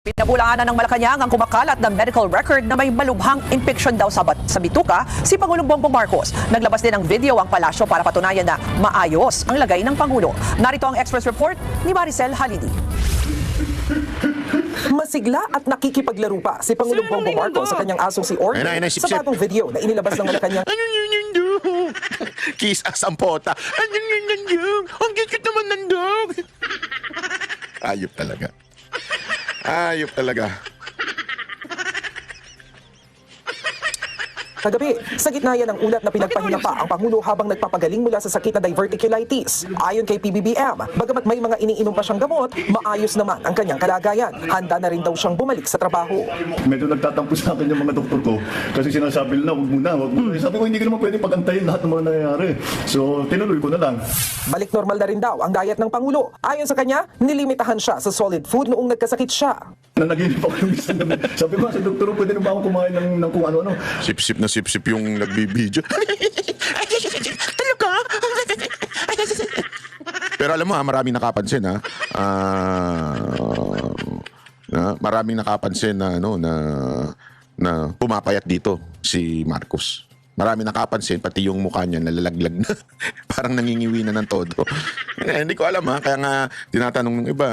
Pinabulaanan ng Malacanang ang kumakalat na medical record na may malubhang infection daw sa bituka si Pangulong Bongbong Marcos. Naglabas din ng video ang palasyo para patunayan na maayos ang lagay ng Pangulo. Narito ang Express Report ni Maricel Halidi. Masigla at nakikipaglaro pa si Pangulong Bongbong Marcos sa kanyang asong si Oreo sa bagong video na inilabas ng Malacanang. Kiss as ang pota. Ang cute naman ng dog. Ayop talaga. Ayop talaga. Kagabi, sa gitna yan ng ulat na pinagpahinga pa ang Pangulo habang nagpapagaling mula sa sakit na diverticulitis. Ayon kay PBBM, bagamat may mga iniinom pa siyang gamot, maayos naman ang kanyang kalagayan. Handa na rin daw siyang bumalik sa trabaho. Medyo nagtatampo sa akin yung mga doktor ko kasi sinasabi nila, wag muna. Sabi ko, hindi ko naman pwede pagantayin lahat ng mga nangyayari. So, tinuloy ko na lang. Balik normal na rin daw ang diet ng Pangulo. Ayon sa kanya, nilimitahan siya sa solid food noong nagkasakit siya. Nanaginip ako yung isang gabi. Sabi ko sa doktor, pwede na ba ako kumain ng kung ano-ano? Sip-sip na sip-sip yung nagbibideo. Talaga? Pero alam mo, maraming nakapansin ha. Maraming nakapansin na na pumapayat dito si Marcos. Marami nakapansin, pati yung mukha niya nalalaglag na. Parang nangingiwi na ng todo. Hindi ko alam ha. Kaya nga tinatanong ng iba,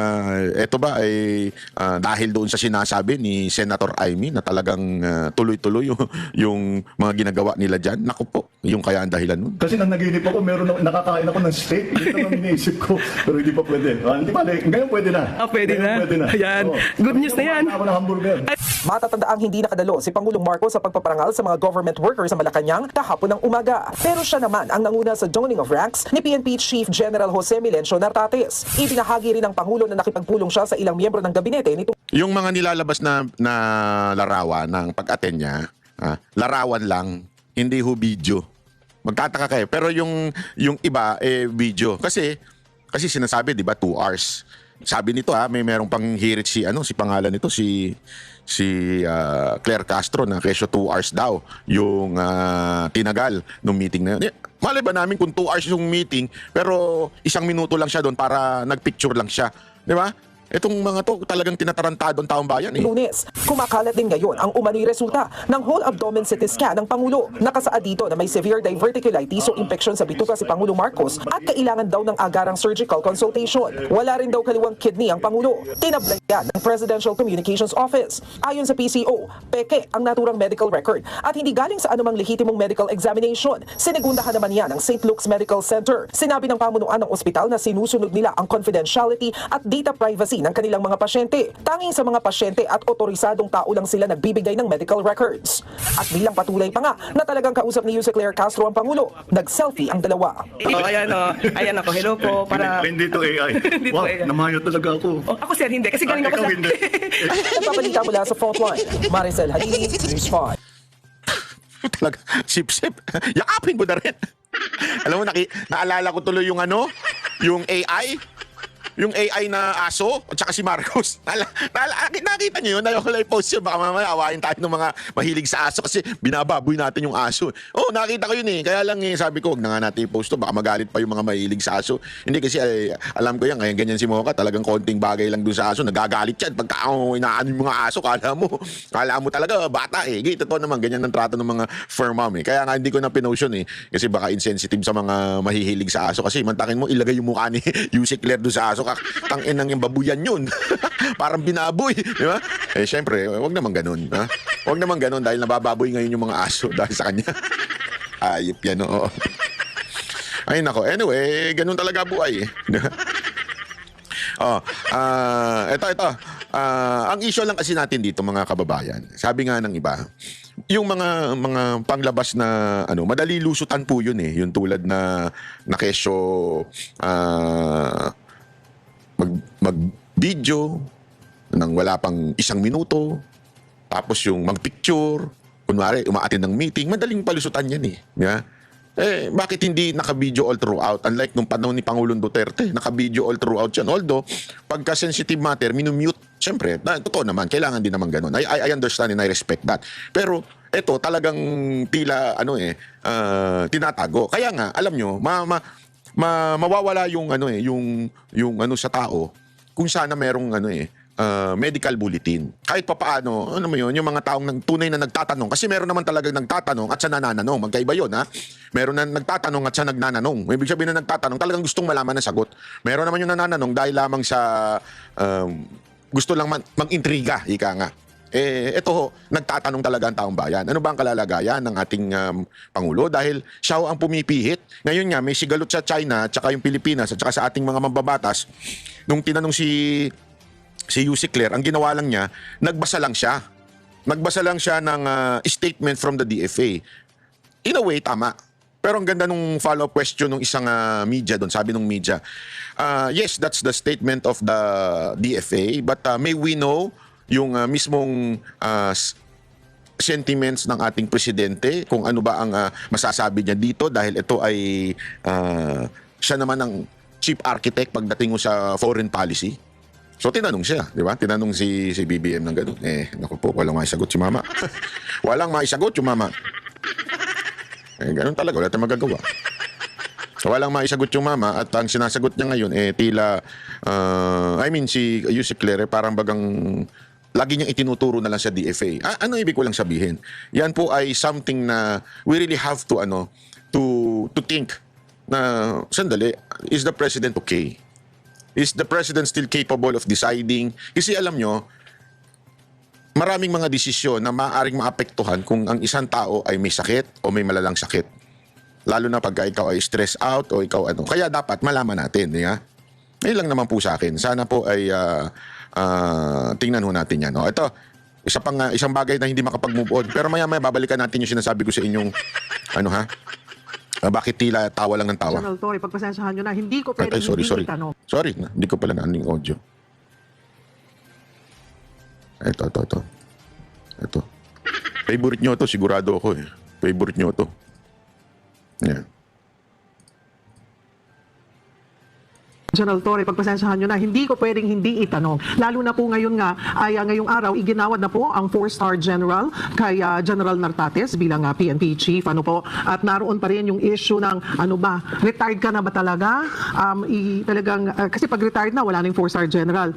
eto ba ay dahil doon sa sinasabi ni Senator Amy na talagang tuloy-tuloy yung mga ginagawa nila dyan. Naku po, yung kaya ang dahilan nun. Kasi nang naginip ako, nakakain ako ng steak. Ito lang iniisip ko. Pero hindi pa pwede. Hindi pa, ngayon pwede na. Pwede na. Ayan. Good news na yan. Ako ng hamburger. Matatandaang hindi nakadalo si Pangulong Marcos sa pagpaparangal sa mga government workers sa Malacanang kahapon ng umaga. Pero siya naman ang nanguna sa donning of ranks ni PNP Chief General Jose Milencio Nartates. Ibinahagi rin ng Pangulo na nakipagpulong siya sa ilang miyembro ng gabinete nito. Yung mga nilalabas na larawan ng pag-attend niya, larawan lang, hindi ho video. Magtataka kayo. Pero yung iba, video. Kasi sinasabi, di ba, 2 hours. Sabi nito may merong pang hirit si pangalan nito si Claire Castro na kesyo 2 hours daw yung tinagal ng meeting na yun. Malay ba namin kung 2 hours yung meeting pero 1 minuto lang siya doon para nagpicture lang siya, di ba? Itong mga to talagang tinatarantado ang taong bayan eh. Lunes, kumakalat din ngayon ang umano'y resulta ng whole abdomen CT scan ng Pangulo. Nakasaad dito na may severe diverticulitis o infection sa bituka si Pangulo Marcos at kailangan daw ng agarang surgical consultation. Wala rin daw kaliwang kidney ang Pangulo. Tinablay yan ng Presidential Communications Office. Ayon sa PCO, peke ang naturang medical record at hindi galing sa anumang lehitimong medical examination. Sinigundahan naman yan ng St. Luke's Medical Center. Sinabi ng pamunuan ng ospital na sinusunod nila ang confidentiality at data privacy ng kanilang mga pasyente. Tanging sa mga pasyente at otorisadong tao lang sila nagbibigay ng medical records. At bilang patuloy pa nga na talagang kausap ni Jose Claire Castro ang Pangulo, nag-selfie ang dalawa. Ayan ako. Hello po. Hindi to AI. Hindi Wow, po AI. namayo talaga ako. Ako sir, hindi. Kasi galing ako Ikaw sa... hindi. Nagpabalita mula sa Frontline, Maricel Halili, News 5. Talaga, sip-sip. Yakapin mo na rin. Alam mo, naalala ko tuloy yung yung AI. Yung AI na aso at saka si Marcos. Nakita niyo yun? Ayoko lang i-post yun. Baka mamaya awain tayo ng mga mahilig sa aso kasi binababoy natin yung aso. Oh, nakita ko yun eh. Kaya lang sabi ko, huwag na nga natin i-post to. Baka magalit pa yung mga mahilig sa aso. Hindi kasi alam ko yan. Kaya ganyan si Mocha. Talagang konting bagay lang dun sa aso. Nagagalit yan. Pagka inaan yung mga aso, kala mo talaga bata eh. Totoo naman. Ganyan ang trato ng mga fur mom eh. Kaya nga hindi ko na pinost yun eh. Kasi baka insensitive sa mga mahihilig sa aso. Kasi mantakin mo, ilagay yung mukha ni Yusek Claire doon sa aso. Tangin ng yung babuyan yun. Parang binaboy, di ba? Syempre, wag naman ganun, ha? Wag naman ganun dahil nabababoy ngayon yung mga aso dahil sa kanya. Ayop yan, oo. Ay nako, anyway, ganun talaga buhay eh. Ito. Ang issue lang kasi natin dito mga kababayan. Sabi nga ng iba, yung mga panglabas na madali lusutan po yun eh. Yung tulad na kesyo mag-video nang wala pang 1 minuto, tapos yung mag-picture, kunwari umaattend ng meeting, madaling palusutan yan eh. Yeah? Bakit hindi naka-video all throughout? Unlike nung panahon ni Pangulong Duterte, naka-video all throughout yan. Although, pagka sensitive matter, minumute, syempre, totoo naman, kailangan din naman ganun. I understand and I respect that. Pero, eto, talagang tila, tinatago. Kaya nga, alam nyo, mawawala yung yung sa tao kung sana merong medical bulletin. Kahit papaano, ano mo yun, yung mga taong tunay na nagtatanong. Kasi meron naman talagang nagtatanong at siya nananong. Magkaiba yun, ha? Meron na nagtatanong at siya nagnananong. Ibig sabihin na nagtatanong, talagang gustong malaman ng sagot. Meron naman yung nananong dahil lamang sa gusto lang mag-intriga, ika nga. Ito ho, nagtatanong talaga ang taong bayan. Ano ba ang kalalagayan ng ating Pangulo? Dahil siya ho ang pumipihit. Ngayon nga, may sigalot sa China, at saka yung Pilipinas, at saka sa ating mga mambabatas. Nung tinanong si Yussi Claire, ang ginawa lang niya, nagbasa lang siya. Nagbasa lang siya ng statement from the DFA. In a way, tama. Pero ang ganda nung follow-up question ng isang media doon, sabi ng media, yes, that's the statement of the DFA, but may we know yung mismong sentiments ng ating presidente, kung ano ba ang masasabi niya dito dahil ito ay siya naman ang chief architect pagdating mo sa foreign policy. So tinanong siya, di ba? Tinanong si BBM ng gano'n. Naku po, walang maisagot si mama. Walang maisagot yung mama. Gano'n talaga, wala tayong magagawa. So, walang maisagot yung mama at ang sinasagot niya ngayon, tila, si Yussi Claire, parang bagang lagi niyang itinuturo na lang sa DFA. Ano ibig ko lang sabihin? Yan po ay something na we really have to, to think na, sandali, is the president okay? Is the president still capable of deciding? Kasi alam nyo, maraming mga desisyon na maaaring maapektuhan kung ang isang tao ay may sakit o may malalang sakit. Lalo na pagka ikaw ay stress out o ikaw ano. Kaya dapat malaman natin. Yeah? Ngayon lang naman po sa akin. Sana po ay tingnan ho natin yan. O, ito, isang bagay na hindi makapag-move on. Pero maya-maya babalikan natin yung sinasabi ko sa inyong bakit tila tawa lang ng tawa. General Torre, pagpasensyahan nyo na, hindi ko pwede Sorry. itanong. Sorry, hindi ko pala naaning audio. Ito. Favorite nyo to, sigurado ako eh. Favorite nyo to. Yan. General Torre, pagpasensyahan nyo na, hindi ko pwedeng hindi itanong. Lalo na po ngayon nga, ay ngayong araw, iginawad na po ang 4-star general kay General Nartates bilang PNP chief. At naroon pa rin yung issue ng, retired ka na ba talaga? Kasi pag retired na, wala nang 4-star general.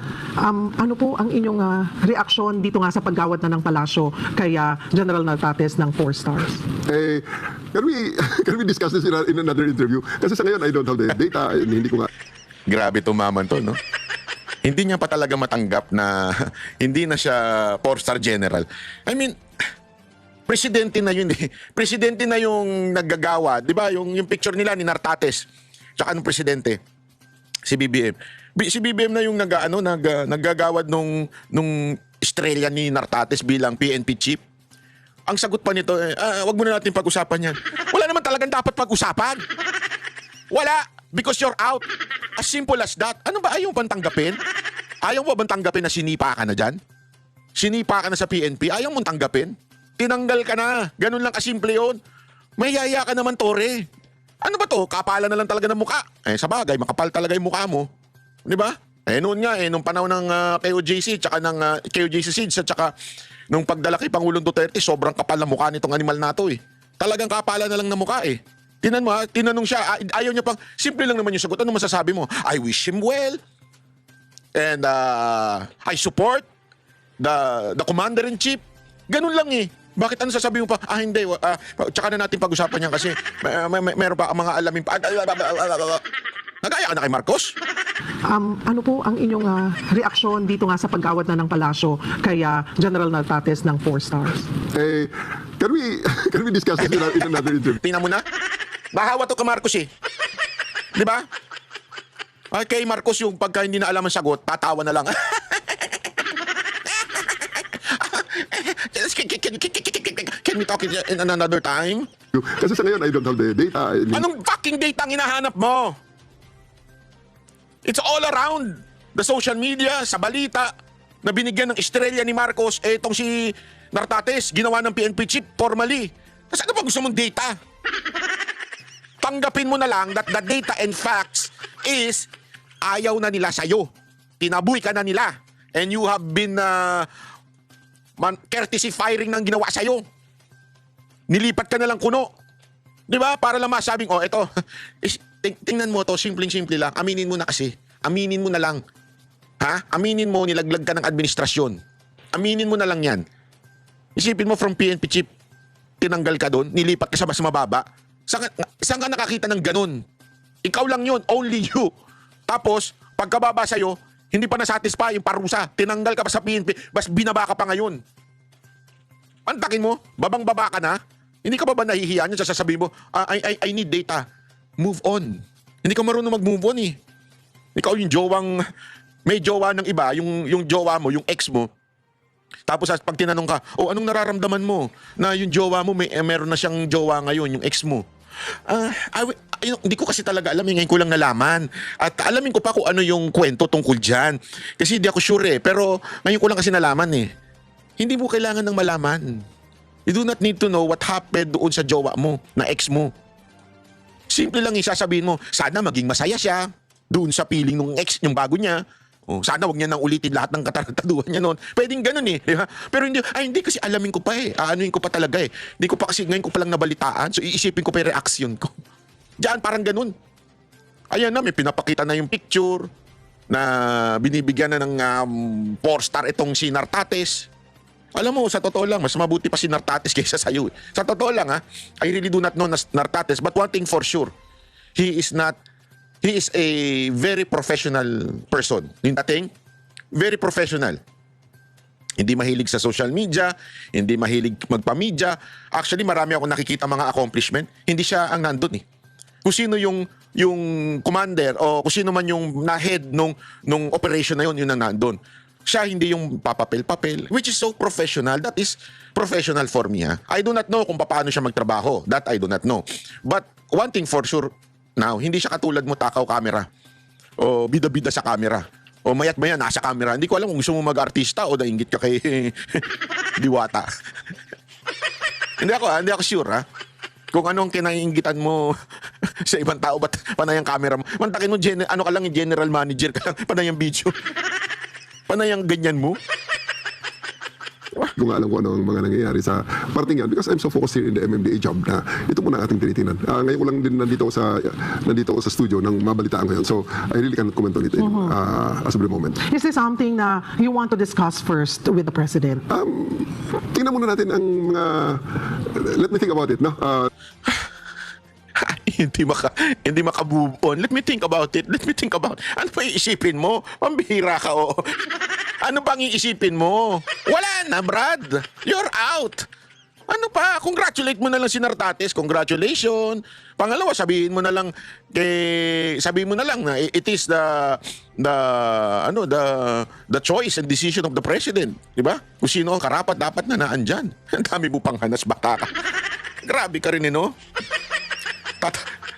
Ano po ang inyong reaksyon dito nga sa paggawad na ng palasyo kay General Nartates ng 4 stars? Can we discuss this in another interview? Kasi sa ngayon, I don't have the data. Hindi ko nga. Grabe tumaman to, no? Hindi niya pa talaga matanggap na hindi na siya 4-star general. I mean, presidente na yun eh. Presidente na yung naggagawa. Di ba? Yung picture nila ni Nartates. Tsaka anong presidente? Si BBM. Si BBM na yung naggagawad nung estrella ni Nartates bilang PNP chief. Ang sagot pa nito, wag muna natin pag-usapan yan. Wala naman talagang dapat pag-usapan. Wala. Because you're out. As simple as that. Ano ba ayaw pang tanggapin? Ayaw mo bang tanggapin na sinipa ka na dyan? Sinipa ka na sa PNP? Ayaw mong tanggapin? Tinanggal ka na. Ganun lang kasimple yun. Mayaya ka naman, Tore. Ano ba to? Kapalan na lang talaga ng muka. Sa bagay, makapal talaga yung mukha mo. Di ba? Noon nga, nung panahon ng KOJC, tsaka ng KOJC Seeds, at tsaka nung pagdala kay Pangulong Duterte, sobrang kapal na mukha nitong animal na to eh. Talagang kapalan na lang ng mukha eh. Tinanong siya, ayaw niya pang, simple lang naman yung sagot. Ano masasabi mo? I wish him well. And I support the commander-in-chief. Ganun lang eh. Bakit ano sasabi mo pa? Hindi. Tsaka na natin pag-usapan yan kasi meron pa mga alamin pa. Nagaya ka na kay Marcos? Ano po ang inyong reaksyon dito nga sa paggawad na ng palasyo kay General Nartates ng 4 stars? Can we discuss this in another interview? Tingnan mo na. Bahawa to ka Marcos eh. Di ba? Kay Marcos yung pagka hindi na alam ang sagot, tatawa na lang. Can we talk in another time? Kasi sa ngayon, I don't have the data. Anong fucking data ang hinahanap mo? It's all around the social media, sa balita, na binigyan ng estrella ni Marcos, itong si Nartates, ginawa ng PNP chief formally. Kasi ano ba gusto mong data? Tanggapin mo na lang that the data and facts is ayaw na nila sa'yo. Tinaboy ka na nila. And you have been courtesy firing ng ginawa sa'yo. Nilipat ka na lang kuno. Di ba? Para lang masabing, ito. Tingnan mo to, simpleng-simple lang. Aminin mo na kasi. Aminin mo na lang. Ha? Aminin mo, nilaglag ka ng administrasyon. Aminin mo na lang yan. Isipin mo from PNP chief, tinanggal ka doon, nilipat ka sa mas mababa. Saan ka nakakita ng ganun? Ikaw lang yun, only you. Tapos, pagkababa sa'yo, hindi pa nasatisfy yung parusa. Tinanggal ka pa sa PNP, bas binaba ka pa ngayon. Pantakin mo, babang-baba ka na. Hindi ka ba nahihiya niyan? Sasabihin mo, I need data. Move on. Hindi ka marunong mag-move on eh. Ikaw yung jowang, may jowa ng iba, yung jowa mo, yung ex mo. Tapos pag tinanong ka, anong nararamdaman mo? Na yung jowa mo, meron na siyang jowa ngayon, yung ex mo. Hindi ko kasi talaga alam, ngayon ko lang nalaman. At alamin ko pa kung ano yung kwento tungkol dyan. Kasi hindi ako sure eh, pero ngayon ko lang kasi nalaman eh. Hindi mo kailangan ng malaman. You do not need to know what happened doon sa jowa mo, na ex mo. Simple lang sasabihin mo, sana maging masaya siya doon sa feeling ng ex, yung bago niya. Sana wag niya nang ulitin lahat ng katarataduhan niya noon. Pwedeng ganun eh. Di ba? Pero hindi kasi alamin ko pa eh. Aanuin ko pa talaga eh. Hindi ko pa kasi ngayon ko pa lang nabalitaan. So iisipin ko pa yung reaction ko. Diyan parang ganun. Ayan na, may pinapakita na yung picture na binibigyan na ng 4-star itong si Nartates. Alam mo, sa totoo lang, mas mabuti pa si Nartates kaysa sa'yo. Sa totoo lang I really do not know Nartates. But one thing for sure, he is a very professional person. Yung dating, very professional. Hindi mahilig sa social media, hindi mahilig magpa-media. Actually, marami akong nakikita mga accomplishment. Hindi siya ang nandun eh. Kung sino yung commander o kung sino man yung na-head nung operation na yun ang nandun. Siya hindi yung papapel-papel, which is so professional. That is professional for me. I do not know kung paano siya magtrabaho. That I do not know. But one thing for sure, now, hindi siya katulad mo takaw camera o bida-bida sa camera o mayat maya nasa camera. Hindi ko alam kung gusto mo mag-artista o nainggit ka kay Diwata. Hindi ako sure kung anong kinainggitan mo sa ibang tao, ba't panay ang camera mo. Mantakin mo, ano ka lang, general manager ka lang, panay ang video. Panay ang ganyan mo. Kung alam ko ano ang mga nangyayari sa parting yan because I'm so focused here in the MMDA job na ito muna ang ating tinitingnan. Ngayon ko lang din nandito ako sa studio nang mabalitaan ko yan. So I really cannot comment on it as of the moment. Is this something na you want to discuss first with the President? Tingnan muna natin ang mga let me think about it, no? Hindi maka-move on. Let me think about it. Ano pa iisipin mo? Pambihira ka o. Ano bang iisipin mo? Wala na, Brad. You're out. Ano pa? Congratulate mo na lang si Nartates. Congratulations. Pangalawa, sabihin mo na lang na it is the choice and decision of the president. Diba? Kung sino karapat dapat na naandyan. Ang dami mo pang hanas bata ka. Grabe ka rin no?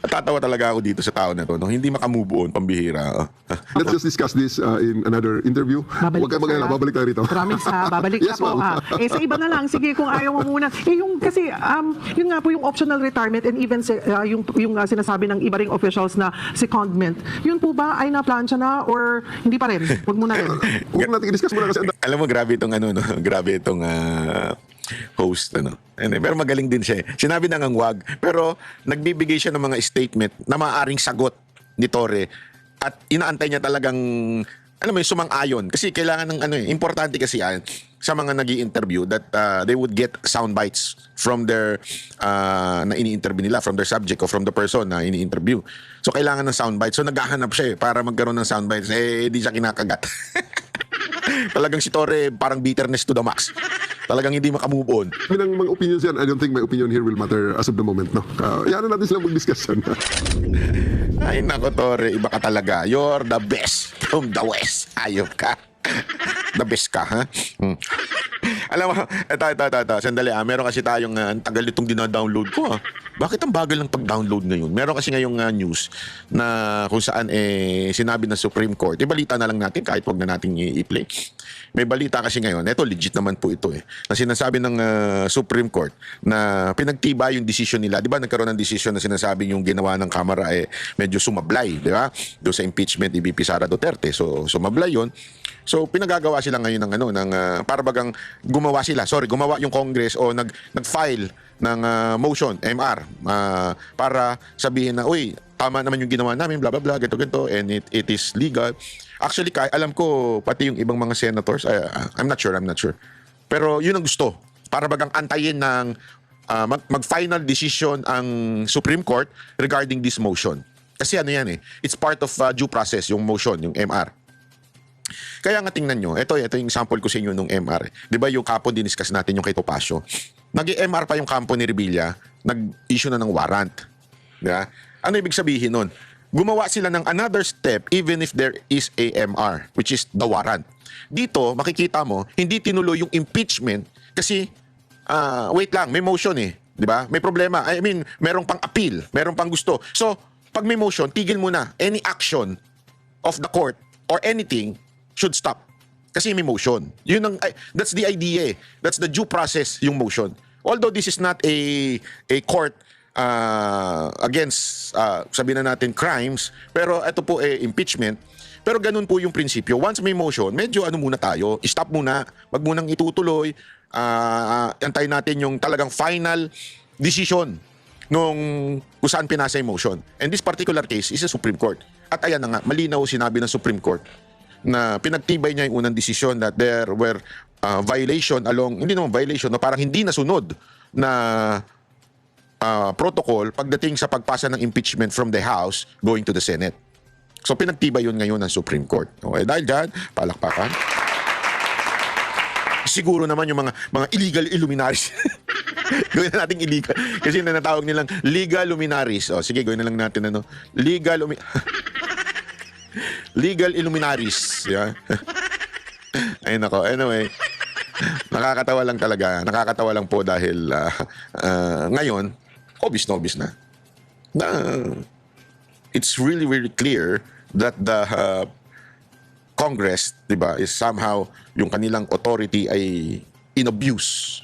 Tatawa talaga ako dito sa tao na to. No? Hindi makamove on, pambihira. Let's just discuss this in another interview. Huwag kayo mag-alala, babalik tayo rito. Promise babalik Yes, ka po ma'am. sa iba na lang, sige kung ayaw mo muna. Yung kasi, yun nga po yung optional retirement and even yung sinasabi ng iba ring officials na secondment, yun po ba ay naplansya na or hindi pa rin? Huwag muna rin. Huwag natin i-discuss muna kasi Alam mo, grabe itong host, Pero magaling din siya. Sinabi na ngang wag, pero nagbibigay siya ng mga statement na maaaring sagot ni Torre at inaantay niya talagang, sumang-ayon. Kasi kailangan ng importante kasi sa mga nag-i-interview that they would get sound bites from their na ini-interview nila, from their subject o from the person na ini-interview. So kailangan ng sound bites. So naghahanap siya para magkaroon ng sound bites. Di siya kinakagat. Talagang si Torre parang bitterness to the max. Talagang hindi makamove on. ng mga opinions yan, I don't think my opinion here will matter as of the moment, no? Yan na natin sila mag-discuss yan. Ay nako Torre, iba ka talaga. You're the best from the West. Ayop ka. The best ka, ha? Alam mo, ito. Sandali, meron kasi tayong tagal itong dina-download ko, Bakit ang bagal ng pag-download ngayon? Meron kasi ngayong news na kung saan sinabi ng Supreme Court. Balita na lang natin kahit wag na natin i-play. May balita kasi ngayon, ito legit naman po ito na sinasabi ng Supreme Court na pinagtiba yung decision nila. Di ba nagkaroon ng decision na sinasabi yung ginawa ng Kamara medyo sumablay, di ba? Doon sa impeachment ni VP Sara Duterte. So sumablay yun. So pinagagawa sila ngayon ng para bagang gumawa yung Congress o nag-file ng motion MR para sabihin na tama naman yung ginawa namin, blah, blah, blah, ganito, and it is legal. Actually, alam ko, pati yung ibang mga senators, I'm not sure. Pero yun ang gusto. Para bagang antayin ng mag-final decision ang Supreme Court regarding this motion. Kasi ano yan it's part of due process, yung motion, yung MR. Kaya nga tingnan nyo, ito yung sample ko sa inyo nung MR. Di ba yung kapo diniscuss natin yung kay Topacio? Nag-MR pa yung kampo ni Revilla, nag-issue na ng warrant. Diba? Ano ibig sabihin nun? Gumawa sila ng another step even if there is a MR, which is the warrant. Dito, makikita mo, hindi tinuloy yung impeachment kasi, wait lang, may motion Di ba? May problema. I mean, merong pang appeal, merong pang gusto. So, pag may motion, tigil muna. Any action of the court or anything should stop. Kasi may motion. That's the idea That's the due process, yung motion. Although this is not a court against, sabihin na natin, crimes, pero ito po impeachment. Pero ganun po yung prinsipyo. Once may motion, medyo muna tayo, stop muna, wag munang itutuloy, antayin natin yung talagang final decision nung kung saan pinasa yung motion. And this particular case is a Supreme Court. At ayan na nga, malinaw sinabi ng Supreme Court na pinagtibay niya yung unang desisyon that there were violation hindi naman violation, parang hindi nasunod na protocol pagdating sa pagpasa ng impeachment from the House going to the Senate. So pinagtibay yun ngayon ng Supreme Court. Okay, dahil dyan, palakpakan. Siguro naman yung mga illegal illuminaries. Gawin na natin illegal. Kasi natawag nilang legal luminaries. O sige, gawin na lang natin legal illuminaries. Yeah. Ay nako. Anyway, nakakatawa lang talaga. Nakakatawa lang po dahil ngayon, obvious na. It's really, really clear that the Congress, diba, is somehow yung kanilang authority ay in-abuse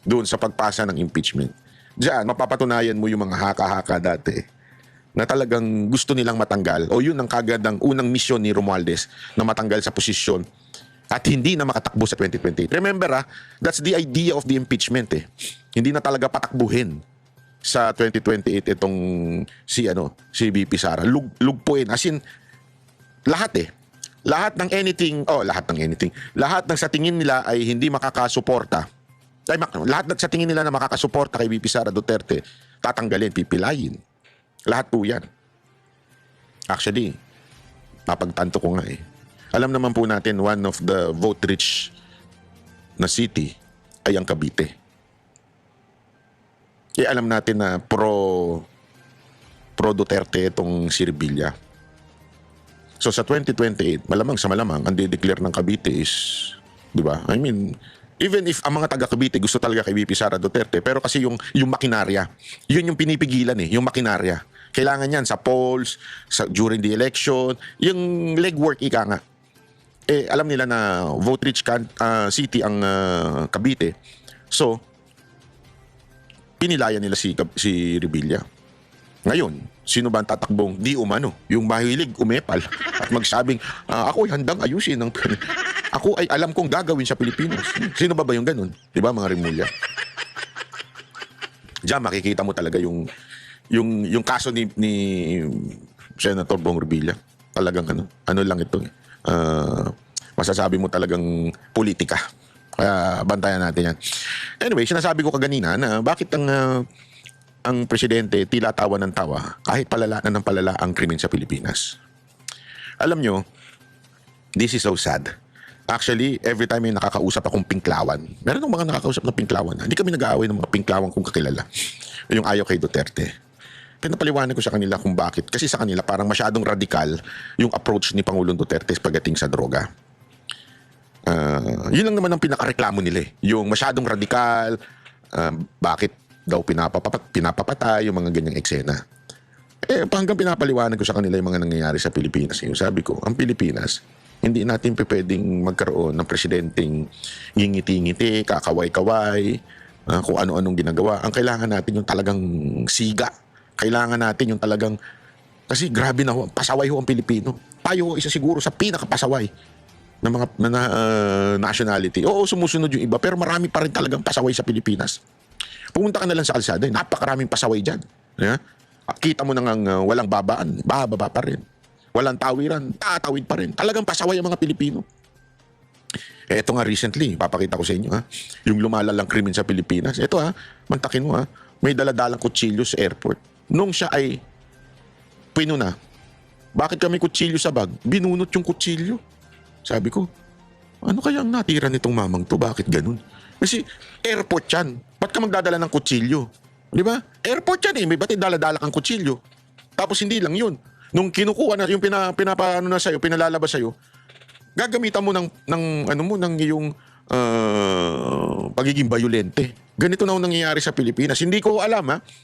doon sa pagpasa ng impeachment. Diyan, mapapatunayan mo yung mga haka-haka dati na talagang gusto nilang matanggal o yun ang kagad ang unang misyon ni Romualdez na matanggal sa posisyon at hindi na makatakbo sa 2028. Remember that's the idea of the impeachment Hindi na talaga patakbuhin sa 2028 itong si VP Sara. Lugpuin. As in, lahat Lahat ng sa tingin nila ay hindi makakasuporta. Lahat sa tingin nila na makakasuporta kay VP Sara Duterte, tatanggalin, pipilayin. Lahat po yan. Actually, napagtanto ko nga Alam naman po natin, one of the vote-rich na city ay ang Cavite. Alam natin na pro Duterte itong si Revilla. So sa 2028, malamang ang de-declare ng Cavite is, di ba? I mean, even if ang mga taga Cavite gusto talaga kay VP Sara Duterte, pero kasi yung makinarya, yun yung pinipigilan yung makinarya. Kailangan yan sa polls, during the election, yung legwork ika nga. Alam nila na vote-rich city ang Cavite. So, pinilayan nila si Revilla. Ngayon, sino ba ang tatakbong di umano? Yung mahilig umepal at magsabing, ako ay handang ayusin ako ay alam kong gagawin sa Pilipinas. Sino ba yung ganun? Di ba mga Rimulya? Diyan makikita mo talaga yung kaso ni Senator Bong Revilla. Talagang ano lang ito masasabi mo talagang politika. Kaya bantayan natin yan. Anyway, sinasabi ko kaganina na bakit ang presidente tila tawa ng tawa kahit palala na ng palala ang krimen sa Pilipinas. Alam nyo, this is so sad. Actually, every time may nakakausap akong pinklawan, meron ng mga nakakausap na pinklawan. Hindi kami nag-aaway ng mga pinklawan kung kakilala. Yung ayaw kay Duterte. Pinapaliwanag ko sa kanila kung bakit. Kasi sa kanila parang masyadong radikal yung approach ni Pangulong Duterte pagdating sa droga. Yun lang naman ang pinakareklamo nila Yung masyadong radikal, bakit daw pinapapatay, yung mga ganyang eksena. Hanggang pinapaliwanag ko sa kanila yung mga nangyayari sa Pilipinas. Yung sabi ko, ang Pilipinas, hindi natin pwedeng magkaroon ng presidenteng ngingiti-ngiti, kakaway-kaway, kung ano-anong ginagawa. Ang kailangan natin yung talagang siga. Kailangan natin yung talagang, kasi grabe na pasaway ang Pilipino. Tayo isa siguro sa pinakapasaway ng mga nationality. Oo, sumusunod yung iba, pero marami pa rin talagang pasaway sa Pilipinas. Pumunta ka na lang sa kalsada, napakaraming pasaway dyan. Yeah? Kita mo nang walang babaan, bababa pa rin. Walang tawiran, tatawid pa rin. Talagang pasaway ang mga Pilipino. Ito nga recently, papakita ko sa inyo yung lumalalang krimen sa Pilipinas. Ito mantakin mo may daladalang kutsilyo sa airport. Nung siya ay pinuna, bakit kami kutsilyo sa bag? Binunot yung kutsilyo. Sabi ko, ano kaya ang natira nitong mamang to? Bakit ganun? Kasi airport yan. Ba't ka magdadala ng kutsilyo? Di ba? Airport yan may ba't dala-dala kang kutsilyo? Tapos hindi lang yun. Nung kinukuha na, yung pinapaano na sa'yo, pinalalabas sa'yo, gagamitan mo ng iyong pagiging bayolente. Ganito na ang nangyayari sa Pilipinas. Hindi ko alam